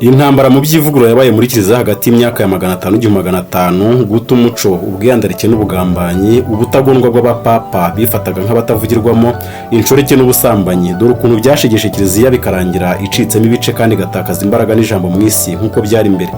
Intambara mu by'ivugurura yabaye muri Kiliziya hagati y'imyaka ya 500 n'igihumbi 500 guta umuco, ubwiyandarike n'ubugambanyi, ubutagondwa bw'abapapa bifataga nk'abatavugirwamo, inshoreke n'ubusambanyi. Dore ukuntu byashegeshe Kiliziya bikarangira icitsemo ibice kandi gatakaza imbaraga n'ijambo mu isi nk'uko byari mbere.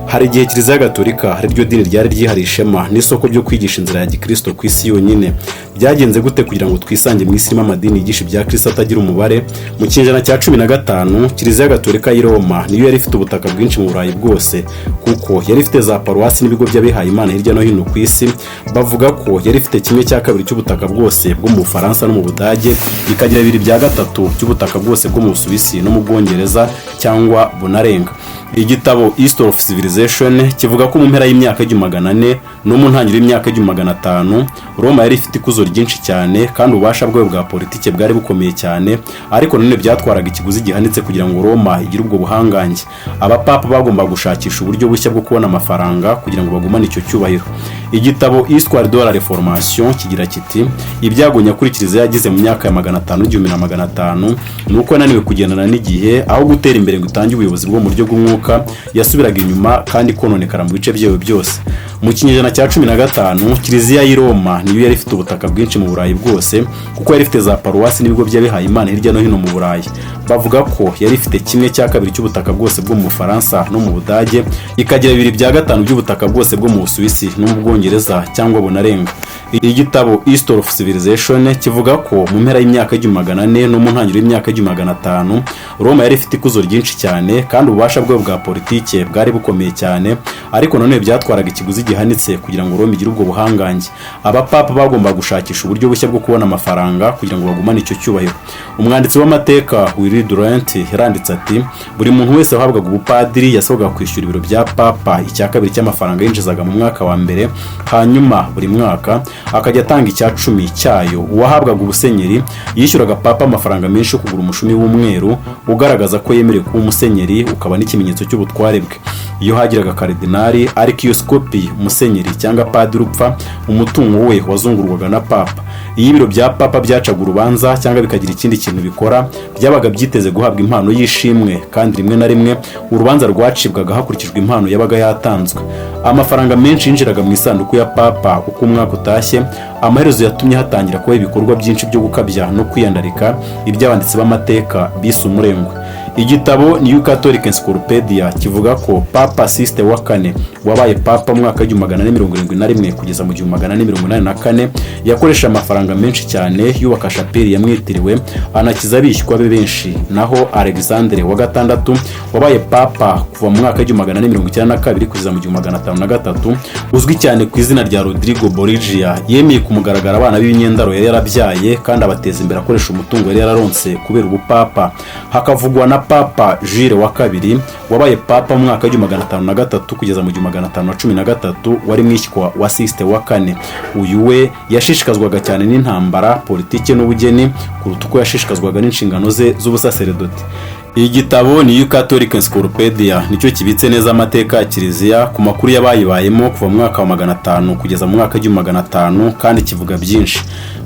Hari igihe Kiliziya Gatolika hari ryo dini ryari ryihariye ishema n'isoko ryo kwigisha inzira ya Gikristo ku isi yonyine. Byagenze gute kugira ngo twisange mu isi y'amadini yigisha ibya Kristo atagira umubare? Mu kinyejana cya 15 Kiliziya Gatolika y'i Roma niyo yari ifite ubutaka bwinshi mu Burayi bwose, kuko yari ifite za paruwasi n'ibigo by'abihaye Imana hirya no hino ku isi. Bavuga ko yari ifite 1/2 cy'ubutaka bwose bwo mu Bufaransa no mu Budage, ikagira 2/3 cy'ubutaka bwose bwo mu Busuwisi no mu Bwongereza cyangwa Bonarenga. Igitabo History of Civilization kivuga ko mu mpera y'imyaka y'400 no mu ntangiriro y'imyaka y'500 Roma yari ifite ikuzo ryinshi cyane kandi ububasha bwayo bwa politike bwari bukomeye cyane, ariko none byatwaraga ikiguzi gihanitse kugira ngo Roma igire ubwo buhangange. Abapapa bagomba gushakisha uburyo bushya bwo kubona amafaranga kugira ngo bagumane icyo cyubahiro. Igitabo Histoire de la Réformation kigira kiti ibyago nyakuri Kiliziya yagize mu myaka ya 500 n'igihumbi 500 nuko yananiwe kugendana n'igihe, aho gutera imbere ngo itange ubuyobozi bwo mu buryo bw'umwuka yasubiraga inyuma kandi kononekara mu bice byayo byose. Mu kinyejana cya 15 Kiliziya y'i Roma niyo yari ifite ubutaka bwinshi mu Burayi bwose, kuko yari ifite za paruwasi n'ibigo by'abihaye Imana hirya no hino mu Burayi. Bavuga ko yari ifite 1/2 cy'ubutaka bwose bwo mu Bufaransa no mu Budage, ikagira 2/5 by'ubutaka bwose bwo mu Busuwisi no mu Bwongereza cyangwa Bonarenga. Igitabo History of Civilization kivuga ko mu mpera y'imyaka y'400 no mu ntangiriro y'imyaka y'500 Roma yari ifite ikuzo ryinshi cyane kandi ububasha bwayo bwa politike bwari bukomeye cyane, ariko none byatwaraga ikiguzi gihanitse kugira ngo Roma igire ubwo buhangange. Abapapa bagomba gushakisha uburyo bushya bwo kubona amafaranga kugira ngo bagumane icyo cyubahiro. Umwanditsi w'amateka Willy Durant yaranditse ati buri muntu wese wahabwaga ubupadiri yasohoga kwishyura ibiro bya papa 2/3 cy'amafaranga yinjizaga mu mwaka wa mbere, hanyuma buri mwaka akajya atanga 10% cyayo. Uwahabwaga ubusenyeri yishyuraga papa amafaranga menshi yo kugura umushumi w'umweru ugaragaza ko yemerewe kuba umusenyeri, ukaba n'ikimenyetso cy'ubutware bwe. Iyo hagiraga karidinali, arkiyepiskopi, musenyeri cyangwa padiri upfa, umutungo we wazungurwaga na papa. Iyo ibiro bya papa byacaga urubanza cyangwa bikagira ikindi kintu bikora, byabaga byiteze guhabwa impano y'ishimwe, kandi rimwe na rimwe urubanza rwacibwaga hakurikijwe impano yabaga yatanzwe. Amafaranga menshi yinjiraga mu isanduku ya papa uko umwaka utashye. Amaherezo yatumye hatangira kuba ibikorwa byinshi byo gukabya no kwiyandarika iby'abanditsi b'amateka bise umurengwe. Igitabo New Catholic Encyclopedia kivuga ko Papa Sixte wa kane wabaye papa mu mwaka w'471 kugeza mu 484 yakoresha amafaranga menshi cyane yubaka shapeli yamwitiriwe, anakiza abishywa be benshi. Naho Alexandre wa gatandatu wabaye papa kuva mu mwaka w'492 kugeza mu 503 uzwi cyane ku izina rya Rodrigo Borgia, yemeye kumugaragara abana b'imyendaro yari yarabyaye kandi abateza imbere akoresha umutungo yari yararonse kubera ubupapa. Hakavugwa na Papa Jules wa kabiri wabaye papa mu mwaka w'503 kugeza mu 513 wari mwishywa wa Sixte wa kane. Uyu we yashishikazwaga cyane n'intambara, politike n'ubugeni kuruta uko yashishikazwaga n'inshingano ze z'ubusaseredoti. Igitabo New Catholic Encyclopedia nicyo kibitse neza amateka ya Kiliziya ku makuru yabayibayemo kuva mu mwaka wa 500 kugeza mu mwaka w'500, kandi kivuga byinshi.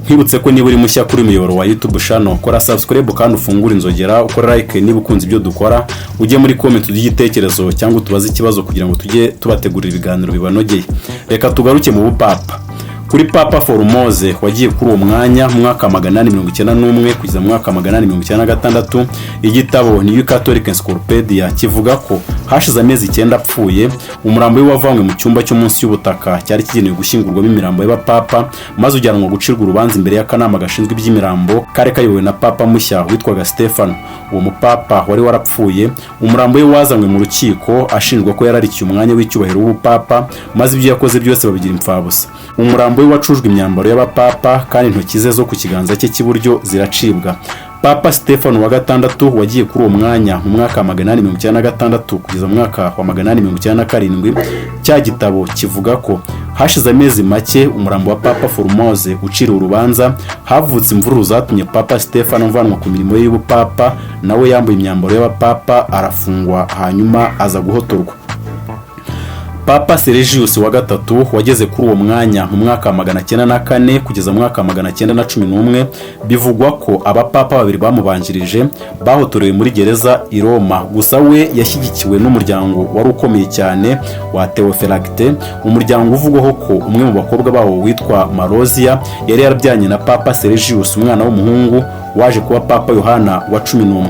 Nkibutse ko niba uri mushya kuri muyoboro wa YouTube channel, kora subscribe kandi ufungura inzogera, ukora like niba ukunze ibyo dukora, ujye muri comment y'igitekerezo cyangwa utubaze ikibazo kugira ngo tujye tubategurira ibiganiro bibanogeye. Reka tugaruke mu bupapa. Kuri Papa Formose wagiye kuri uwo mwanya mu mwaka 891 kugeza mu mwaka 896, igitabo New Catholic Encyclopedia kivuga ko hashize amezi 9 apfuye, umurambo we wavanywe mu cyumba cyo munsi y'ubutaka cyari kigenewe gushyingurwamo imirambo y'abapapa, maze ujyanwa gucirwa urubanza imbere y'akanama gashinzwe iby'imirambo kare kayobowe na papa mushya witwaga Stefano. Uwo mupapa wari warapfuye, umurambo we wazanywe mu rukiko ashinjwa ko yararikiye umwanya w'icyubahiro w'ubupapa, maze ibyo yakoze byose babigira impfabusa. Umurambo we wacujwe imyambaro y'abapapa kandi intoki ze zo ku kiganza cye cy'iburyo ziracibwa. Papa Stefano wa gatandatu wagiye kuri uwo mwanya mu mwaka wa 896 kugeza mu mwaka wa 897. Cya gitabo kivuga ko hashize amezi make umurambo wa Papa Formose uciriwe urubanza, havutse imvururu zatumye Papa Stefano mvanwa ku mirimo ye y'ubupapa, nawe yambuye imyambaro y'abapapa arafungwa, hanyuma aza guhotorwa. Papa Sergius wa gatatu wageze kuri uwo mwanya mu mwaka wa 904 kugeza mu mwaka wa 911, bivugwa ko abapapa babiri bamubanjirije bahotorewe muri gereza i Roma. Gusa we yashyigikiwe n'umuryango wari ukomeye cyane wa Theophylacte, umuryango uvugwaho ko umwe mu bakobwa bawo witwa Marozia yari yarabyanye na Papa Sergius, umwana w'umuhungu waje kuba Papa Yohana wa 11.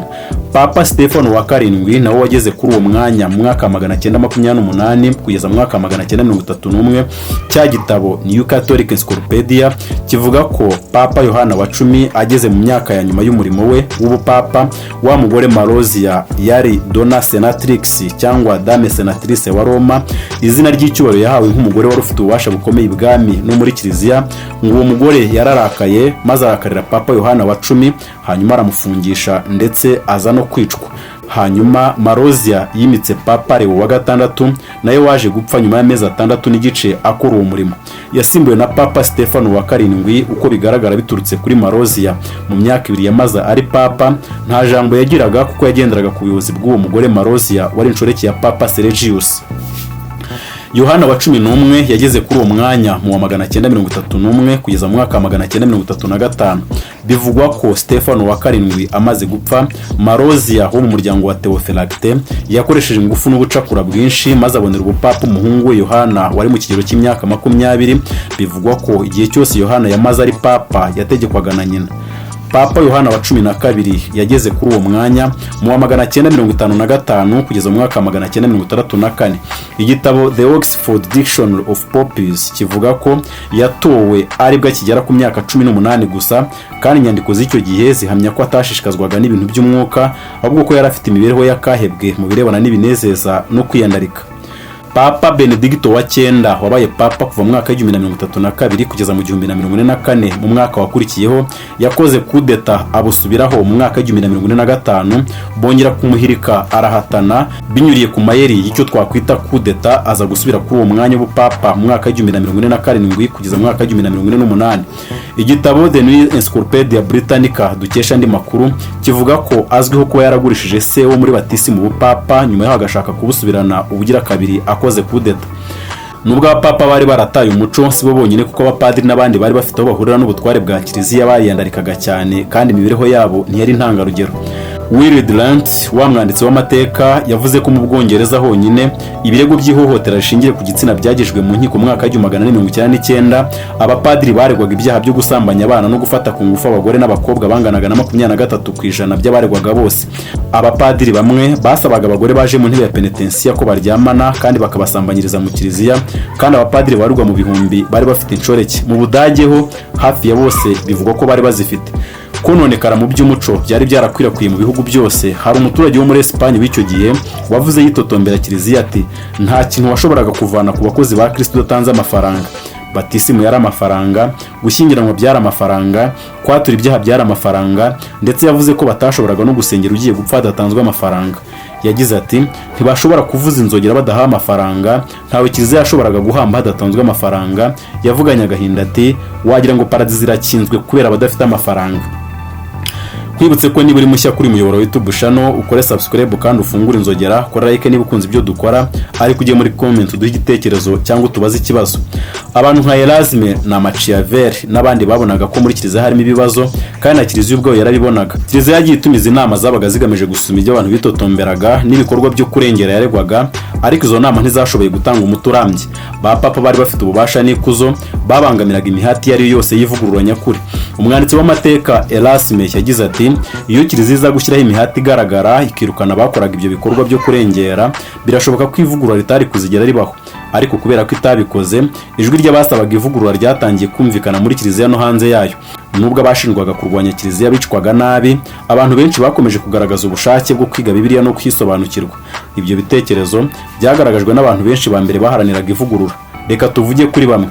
Papa Stefano wa karindwi nawe wageze kuri uwo mwanya mu mwaka wa 928 kugeza mu mwaka wa 931. Cya gitabo New Catholic Encyclopedia kivuga ko Papa Yohana wa 10 ageze mu myaka ya nyuma y'umurimo we w'ubupapa, wa mugore Marozia yari Donna Senatrix cyangwa Dame Senatrice wa Roma, izina ry'icyubahiro yahawe nk'umugore wari ufite ububasha bukomeye ibwami no muri kiliziya. Ngo uwo mugore yararakaye maze arakarira Papa Yohana wa 10, hanyuma aramufungisha ndetse aza no kwicwa. Hanyuma Marozia yimitse Papa Leo wa gatandatu, naye waje gupfa nyuma y'amezi 6 n'igice akora uwo murimo. Yasimbuwe na Papa Stefano wa karindwi, uko bigaragara biturutse kuri Marozia mu myaka 2 yamaze ari papa. Nta jambo yagiraga kuko yagenderaga ku buyobozi bw'uwo mugore Marozia wari inshoreke ya Papa Sergius. Yohana wa 11 yageze kuri uwo mwanya mu wa 931 kugeza mu mwaka wa 935. Bivugwa ko Stefano wa karindwi amaze gupfa, Marozia wo mu muryango wa Theophylacte yakoresheje ingufu n'ubucakura bwinshi maze abonera ubupapa umuhungu we Yohana wari mu kigero cy'imyaka 20. Bivugwa ko igihe cyose Yohana yamaze ari papa yategekwaga na nyina. Papa Yohana wa 12 yageze kuri uwo mwanya mu wa 955 kugeza mu mwaka wa 964. Igitabo The Oxford Dictionary of Popes kivuga ko yatowe aribwo akigera ku myaka 18 gusa, kandi inyandiko z'icyo gihe zihamya ko atashishikazwaga n'ibintu by'umwuka, ahubwo ko yari afite imibereho y'akahebwe mu birebana n'ibinezeza no kwiyandarika. Papa Benedicto wa 9 wabaye papa kuva mu mwaka wa 1032 kugeza mu 1044. Mu mwaka wakurikiyeho yakoze kudeta abusubiraho mu mwaka wa 1045, bongera kumuhirika arahatana binyuriye ku mayeri y'icyo twakwita kudeta, aza gusubira kuri uwo mwanya w'ubupapa mu mwaka wa 1047 kugeza mu mwaka wa 1048. Igitabo The New Encyclopedia Britannica dukesha andi makuru kivuga ko azwiho kuba yaragurishije se wo muri batisi mu bupapa, nyuma yaho agashaka kubusubirana ubugira kabiri akoze kudeta. Nubwo abapapa bari barataye umuco, si bo bonyine kuko abapadiri n'abandi bari bafite aho bahurira n'ubutware bwa kiliziya bariyandarikaga cyane, kandi imibereho yabo ntiyari intangarugero. William Durant, wa mwanditsi w'amateka, yavuze ko mu Bwongereza honyine ibirego by'ihohotera rishingiye ku gitsina byagejejwe mu nkiko mu mwaka wa 1899. Abapadiri baregwaga ibyaha byo gusambanya abana no gufata ku ngufu abagore n'abakobwa banganaga na 23% by'abaregwaga bose. Abapadiri bamwe basabaga abagore baje mu ntebe ya penitensiya ko baryamana kandi bakabasambanyiriza mu kiliziya, kandi abapadiri baregwa mu bihumbi bari bafite inshoreke. Mu Budage ho hafi ya bose bivugwa ko bari bazifite. Kononekara mu by'umuco byari byarakwirakwiye mu bihugu byose. Hari umuturage wo muri Espagne w'icyo gihe wavuze yitotombera kiliziya ati, nta kintu washoboraga kuvana ku bakozi ba Kristo udatanze amafaranga. Batisimu yari amafaranga, gushyingiranwa byari amafaranga, kwatura ibyaha byari amafaranga, ndetse yavuze ko batashoboraga no gusengera ugiye gupfa hadatanzwe amafaranga. Yagize ati, ntibashobora kuvuza inzogera badaha amafaranga, ntawe kiliziya yashoboraga guhamba hadatanzwe amafaranga. Yavuganye agahinda ati, wagira ngo paradizo irakinzwe kubera abadafite amafaranga. Kwibutse ko niba uri mushya kuri muyoboro wa YouTube channel, ukore subscribe kandi ufungure inzogera, kora like niba ukunze ibyo dukora, ari kujye muri comment uduhe igitekerezo cyangwa tubaze ikibazo. Abantu nka Erasme na Machiavelli n'abandi babonaga ko muri kiliziya harimo ibibazo, kandi na kiliziya ubwo yarabibonaga. Kiliziya yagiye itumiza inama zabaga zigamije gusuma ibyo abantu bitotomberaga n'ibikorwa byo kurengera yaregwaga, ariko izo nama ntizashoboye gutanga umuti urambye. Ba papa bari bafite ububasha n'ikuzo, babangamiraga imihati yari yose y'ivugurura nyakuri. Umwanditsi w'amateka Erasme yagize ati, iyo kiliziya iza gushyiraho imihati igaragara ikirukana bakoraga ibyo bikorwa byo kurengera, birashoboka ko ivugurura ritari kuzigera ribaho. Ariko kubera ko itabikoze, ijwi ry'abasabaga ivugurura ryatangiye kumvikana muri kiliziya no hanze yayo. Nubwo abashinjwaga kurwanya kiliziya bicwaga nabi, abantu benshi bakomeje kugaragaza ubushake bwo kwiga Bibiliya no kwisobanukirwa. Ibyo bitekerezo byagaragajwe n'abantu benshi ba mbere baharaniraga ivugurura. Reka tuvuge kuri bamwe.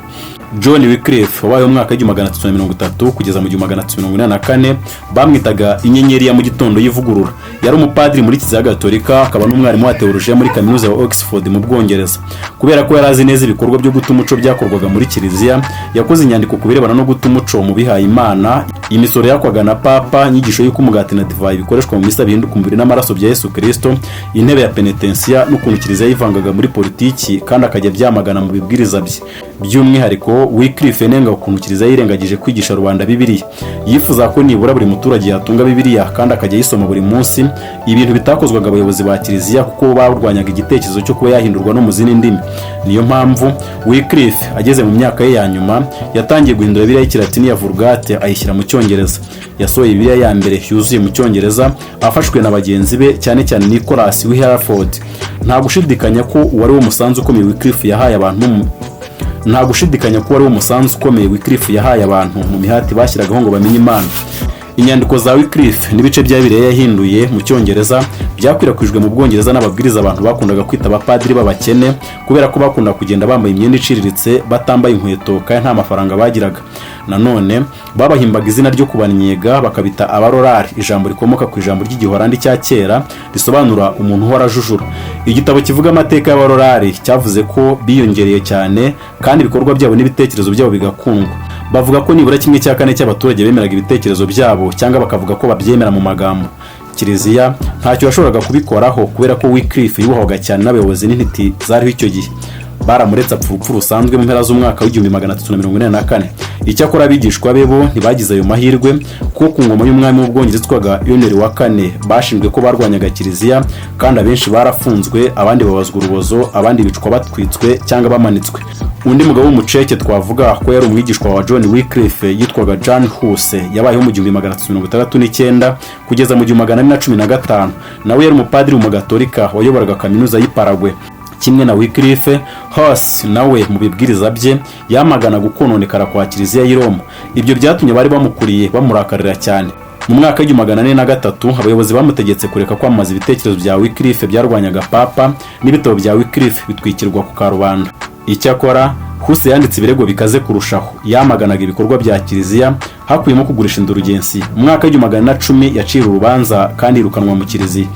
John Wycliffe wabayeho mu mwaka w'igihumbi magana atatu na mirongo itatu kugeza mu gihumbi magana atatu mirongo inani na kane, bamwitaga inyenyeri ya mu gitondo y'ivugurura. Yari umupadiri muri Kiliziya Gatolika, akaba n'umwarimu wa teolojiya muri kaminuza ya Oxford mu Bwongereza. Kubera ko yari azi neza ibikorwa byo guta umuco byakorwaga muri Kiliziya, yakoze inyandiko ku birebana no guta umuco mu bihaye Imana, imisoro yakwaga na Papa, inyigisho y'uko umugati na divayi bikoreshwa mu misa bihinduka umubiri n'amaraso bya Yesu Kristo, intebe ya penetensiya n'ukuntu Kiliziya yivangaga muri politiki kandi akajya byamagana mu bibwiriza bye. By'umwihariko Wycliffe yanenga ukuntu Kiliziya yirengagije kwigisha rubanda Bibiliya. Yifuza ko nibura buri muturage yatunga Bibiliya kandi akajya yisoma buri munsi, ibintu bitakozwaga abayobozi ba Kiliziya kuko barwanyaga igitekerezo cyo kuba yahindurwa no mu zindi ndimi. Niyo mpamvu Wycliffe ageze mu myaka ye ya nyuma yatangiye guhindura Bibiliya y'Ikilatini ya Vulgate ayishyira mu Cyongereza. Yasohoye Bibiliya ya mbere yuzuye mu Cyongereza afashwe na bagenzi be, cyane cyane Nicholas Wilberforce. Nta gushidikanya ko wari wo musanzu ukomeye Wycliffe yahaye abantu mu mihati bashyiragaho ngo bamenye Imana. Inyandiko za Wycliffe n'ibice bya Bibiliya yahinduye mu Cyongereza byakwirakwijwe mu Bwongereza n'ababwiriza abantu bakundaga kwita abapadiri b'abakene, kubera ko bakunda kugenda bambaye imyenda iciriritse, batambaye inkweto kandi nta mafaranga bagiraga. Nanone babahimbaga izina ryo kubanyega bakabita abarorari, ijambo rikomoka ku ijambo ry'Igihorandi cya kera risobanura umuntu uhora ajujura. Igitabo kivuga amateka y'abarorari cyavuze ko biyongereye cyane kandi ibikorwa byabo n'ibitekerezo byabo bigakundwa. Bavuga ko nibura 1/4 cy'abaturage bemeraga ibitekerezo byabo, cyangwa bakavuga ko babyemera mu magambo. Kiliziya ntacyo yashoboraga kubikoraho kubera ko Wycliffe yubahaga cyane n'abayobozi n'intiti zariho icyo gihe. Baramuretse apfa urupfu rusanzwe mu mpera z'umwaka w'igihumbi magana atatu na mirongo inani na kane. Icyakora abigishwa be bo ntibagize ayo mahirwe, kuko ku ngoma y'umwami w'Ubwongereza witwaga Henry wa kane bashinzwe ko barwanyaga Kiliziya, kandi abenshi barafunzwe, abandi babazwa urubozo, abandi bicwa batwitswe cyangwa bamanitswe. Undi mugabo w'umuceke twavuga ko yari umwigishwa wa John Wycliffe yitwaga John Huss, yabayeho mu gihumbi magana atatu mirongo itandatu n'icyenda kugeza mu gihumbi magana ane na cumi na gatanu. Nawe yari umupadiri w'umugatolika wayoboraga kaminuza y'i Paraguay. Kimwe na Wycliffe, Huss nawe mu bibwiriza bye yamagana gukononekara kwa Kiliziya y'i Roma. Ibyo byatumye bari bamukuriye bamurakarira cyane. Mu mwaka w'igihumbi magana ane na gatatu abayobozi bamutegetse kureka kwamamaza ibitekerezo bya Wycliffe byarwanyaga Papa, n'ibitabo bya Wycliffe bitwikirwa ku karubanda. Icyakora Huss yanditse ibirego bikaze kurushaho, yamaganaga ibikorwa bya Kiliziya, hakuyemo kugurisha indurugенsi. Mu mwaka w'igihumbi magana na cumi yacira urubanza kandi yirukanwa mu Kiliziya.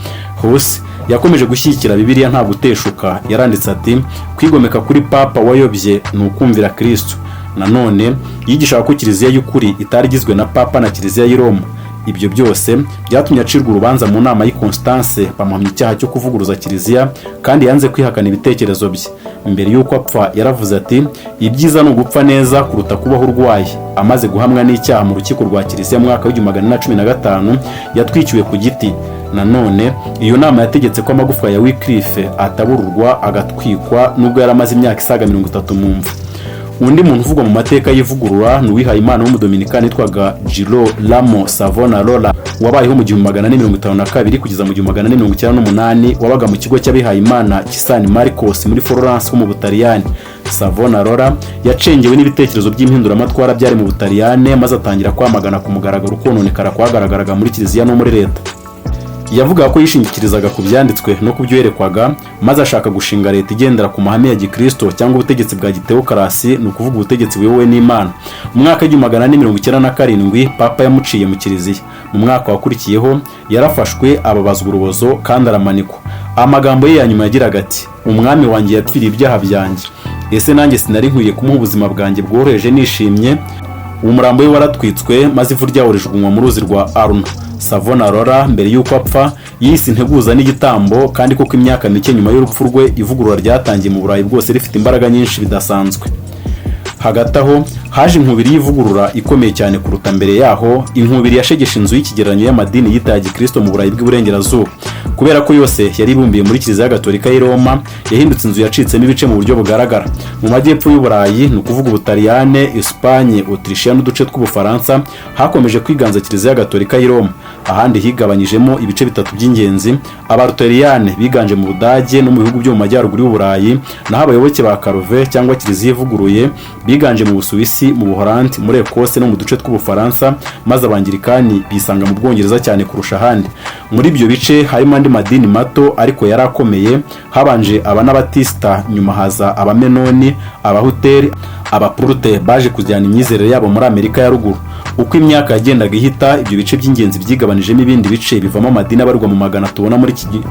Huss yakomeje gushyigikira Bibiliya nta guteshuka. Yaranditse ati, kwigomeka kuri Papa wayobye ni ukumvira Kristo. Nanone yigishaga ko Kiliziya y'ukuri itari igizwe na Papa na Kiliziya y'i Roma. Ibyo byose byatumye acirwa urubanza mu nama y'i Constance, bamuhamya icyaha cyo kuvuguruza Kiliziya, kandi yanze kwihakana ibitekerezo bye. Mbere y'uko apfa yaravuze ati, ibyiza ni ugupfa neza kuruta kubaho urwaye. Amaze guhamwa n'icyaha mu rukiko rwa Kiliziya mu mwaka w'igihumbi magana na cumi na gatanu yatwikiwe ku giti. Nanone iyo nama yategetse ko amagufwa ya Wycliffe atabururwa agatwikwa, nubwo yari amaze imyaka isaga 30 mu mva. Undi muntu uvugwa mu mateka y'ivugurura ni uwihaye Imana w'umudominikani witwaga Girolamo Savonarola, wabayeho mu 1452 kugeza mu 1498, wabaga mu kigo cy'abihaye Imana cy'San Marcos muri Florence ho mu Butaliyani. Savonarola yacengewe n'ibitekerezo by'impinduramatwara byari mu Butaliyani, maze atangira kwamagana ku mugaragaro kononekara kwagaragaraga muri Kiliziya no muri leta. Yavuga ko yishingikirizaga ku byanditswe no kubyerekwaga, maze ashaka gushinga leta igendera ku mahame ya Gikristo cyangwa ubutegetsi bwa giteokrasi, ni ukuvuga ubutegetsi buyobowe n'Imana. Mu mwaka w'igihumbi magana ane mirongo icyenda na karindwi Papa yamuciye mu Kiliziya. Mu mwaka wakurikiyeho yarafashwe ababazwa urubozo kandi aramanikwa. Amagambo ye ya nyuma yagiraga ati, umwami wanjye yapfiriye ibyaha byanjye, ese nanjye sinari nkwiye kumuha ubuzima bwanjye bworoheje nishimye? Umurambo we waratwitswe, maze ivu ryawo rijugunywa mu ruzi rwa Arno. Savonarola mbere y'uko apfa yise integuza n'igitambo, kandi koko imyaka mike nyuma y'urupfu rwe ivugurura ryatangiye mu Burayi bwose rifite imbaraga nyinshi bidasanzwe. Hagati aho haje inkubiri y'ivugurura ikomeye cyane kuruta mbere yaho, inkubiri yashegesha inzu y'ikigereranyo y'amadini yitaye Gikristo mu Burayi bw'Iburengerazuba. Kubera ko yose yari ibumbiye muri Kiliziya Gatolika y'i Roma, yahindutse inzu yacitsemo ibice mu buryo bugaragara. Mu majyepfo y'Uburayi, ni ukuvuga Ubutaliyane, Espagne, Autriche n'uduce tw'Ubufaransa, hakomeje kwiganza Kiliziya Gatolika y'i Roma. Ahandi higabanyijemo ibice bitatu by'ingenzi. Abaluteriyane biganje mu Budage no mu bihugu byo mu majyaruguru y'Uburayi, naho abayoboke ba Calvin cyangwa Kiliziya ivuguruye biganje mu Busuwisi Busuwisi, mu Buholandi, muri Ekose no mu duce tw'Ubufaransa, maze Abangilikani bisanga mu Bwongereza cyane kurusha ahandi. Muri ibyo bice harimo andi madini mato ariko yari akomeye, habanje Abanabatisita, nyuma haza Abamenoni, Abahuteri, Abapurute baje kujyana imyizerere yabo muri Amerika ya ruguru. Uko imyaka yagendaga ihita, ibyo bice by'ingenzi byigabanijemo ibindi bice bivamo amadini abarwa mu magana tubona muri iki gihe.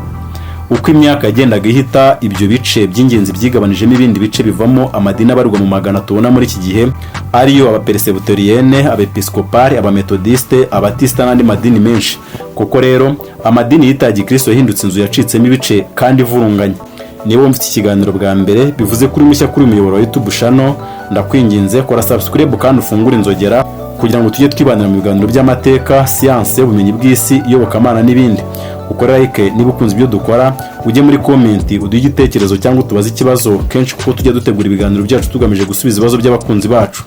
Uko imyaka yagendaga ihita, ibyo bice by'ingenzi byigabanijemo ibindi bice bivamo amadini abarwa mu magana tubona muri iki gihe, ariyo Abaperesebuteriyene, Abepiskopari, Abametodiste, Abatisita n'andi madini menshi. Koko rero amadini yita ya Gikristo yahindutse inzu yacitsemo ibice kandi ivurunganye. Niba wumva iki kiganiro bwa mbere, bivuze kuri mushya kuri umuyoboro wa YouTube channel, ndakwinginze kora subscribe kandi ufungure inzogera kugira ngo tujye twibanira mu biganiro by'amateka, siyanse, ubumenyi bw'isi, iyobokamana n'ibindi. Ukora like niba ukunze ibyo dukora, ujye muri comment uduhe igitekerezo cyangwa utubaze ikibazo kenshi, kuko tujya dutegura ibiganiro byacu tugamije gusubiza ibibazo by'abakunzi bacu.